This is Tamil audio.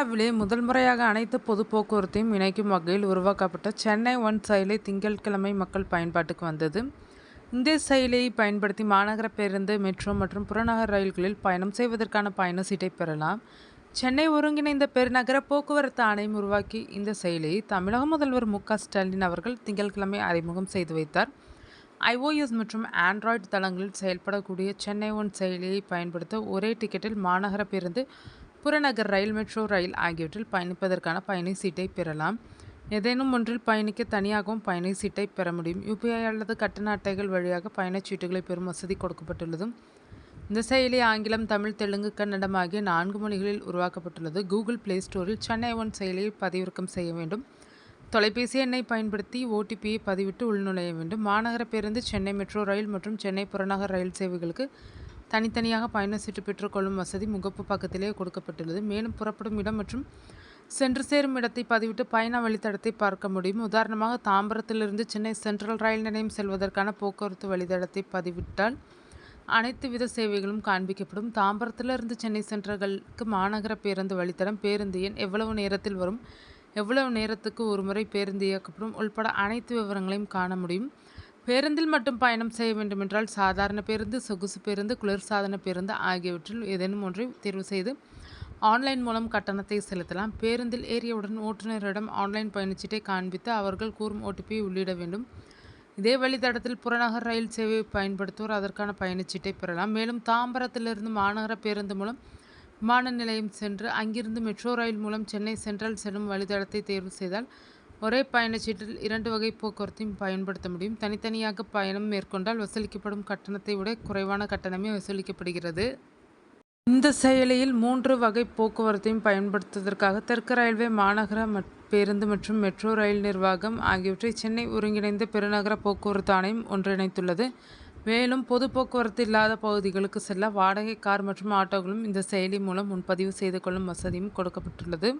இந்தியாவிலே முதல் முறையாக அனைத்து பொது போக்குவரத்தையும் இணைக்கும் வகையில் உருவாக்கப்பட்ட சென்னை ஒன் செயலி திங்கட்கிழமை மக்கள் பயன்பாட்டுக்கு வந்தது. இந்த செயலியை பயன்படுத்தி மாநகர பேருந்து, மெட்ரோ மற்றும் புறநகர் ரயில்களில் பயணம் செய்வதற்கான பயண சீட்டை பெறலாம். சென்னை ஒருங்கிணைந்த பெருநகர போக்குவரத்து ஆணையம் உருவாக்கி இந்த செயலியை தமிழக முதல்வர் மு.க.ஸ்டாலின் அவர்கள் திங்கட்கிழமை அறிமுகம் செய்து வைத்தார். iOS மற்றும் ஆண்ட்ராய்டு தளங்களில் செயல்படக்கூடிய சென்னை ஒன் செயலியை பயன்படுத்த ஒரே டிக்கெட்டில் மாநகர பேருந்து, புறநகர் ரயில், மெட்ரோ ரயில் ஆகியவற்றில் பயணிப்பதற்கான பயண சீட்டை பெறலாம். ஏதேனும் ஒன்றில் பயணிக்க தனியாகவும் பயண சீட்டை பெற முடியும். UPI அல்லது கட்டண அட்டைகள் வழியாக பயணச்சீட்டுகளை பெறும் வசதி கொடுக்கப்பட்டுள்ளது. இந்த செயலி ஆங்கிலம், தமிழ், தெலுங்கு, கன்னடம் ஆகிய 4 மொழிகளில் உருவாக்கப்பட்டுள்ளது. கூகுள் பிளே ஸ்டோரில் சென்னை ஒன் செயலியை பதிவிறக்கம் செய்ய வேண்டும். தொலைபேசி எண்ணை பயன்படுத்தி OTPயை பதிவிட்டு உள்நுழைய வேண்டும். மாநகர பேருந்து, சென்னை மெட்ரோ ரயில் மற்றும் சென்னை புறநகர் ரயில் சேவைகளுக்கு தனித்தனியாக பயண சீட்டு பெற்றுக்கொள்ளும் வசதி முகப்பு பக்கத்திலே கொடுக்கப்பட்டுள்ளது. மேலும் புறப்படும் இடம் மற்றும் சென்று சேரும் இடத்தை பதிவிட்டு பயண வழித்தடத்தை பார்க்க முடியும். உதாரணமாக, தாம்பரத்திலிருந்து சென்னை சென்ட்ரல் ரயில் நிலையம் செல்வதற்கான போக்குவரத்து வழித்தடத்தை பதிவிட்டால் அனைத்து வித சேவைகளும் காண்பிக்கப்படும். தாம்பரத்திலிருந்து சென்னை சென்ட்ரலுக்கு மாநகர பேருந்து வழித்தடம், பேருந்து எண், எவ்வளவு நேரத்தில் வரும், எவ்வளவு நேரத்துக்கு ஒருமுறை பேருந்து இயக்கப்படும் உள்பட அனைத்து விவரங்களையும் காண முடியும். பேருந்தில் மட்டும் பயணம் செய்ய வேண்டுமென்றால் சாதாரண பேருந்து, சொகுசு பேருந்து, குளிர்சாதன பேருந்து ஆகியவற்றில் ஏதேனும் ஒன்றை தேர்வு செய்து ஆன்லைன் மூலம் கட்டணத்தை செலுத்தலாம். பேருந்தில் ஏறியவுடன் ஓட்டுநரிடம் ஆன்லைன் பயணச்சீட்டை காண்பித்து அவர்கள் கூறும் OTPயை உள்ளிட வேண்டும். இதே வழித்தடத்தில் புறநகர் ரயில் சேவையை பயன்படுத்துவோர் அதற்கான பயணச்சீட்டை பெறலாம். மேலும் தாம்பரத்திலிருந்து மாநகர பேருந்து மூலம் விமான நிலையம் சென்று அங்கிருந்து மெட்ரோ ரயில் மூலம் சென்னை சென்ட்ரல் செல்லும் வழித்தடத்தை தேர்வு செய்தால் ஒரே பயணச்சீட்டில் 2 வகை போக்குவரத்தையும் பயன்படுத்த முடியும். தனித்தனியாக பயணம் மேற்கொண்டால் வசூலிக்கப்படும் கட்டணத்தை விட குறைவான கட்டணமே வசூலிக்கப்படுகிறது. இந்த செயலியில் 3 வகை போக்குவரத்தையும் பயன்படுத்துவதற்காக தெற்கு ரயில்வே, மாநகர பேருந்து மற்றும் மெட்ரோ ரயில் நிர்வாகம் ஆகியவற்றை சென்னை ஒருங்கிணைந்த பெருநகர போக்குவரத்து ஆணையம் ஒன்றிணைத்துள்ளது. மேலும் பொது போக்குவரத்து இல்லாத பகுதிகளுக்கு செல்ல வாடகை கார் மற்றும் ஆட்டோக்களும் இந்த செயலி மூலம் முன்பதிவு செய்து கொள்ளும் வசதியும் கொடுக்கப்பட்டுள்ளது.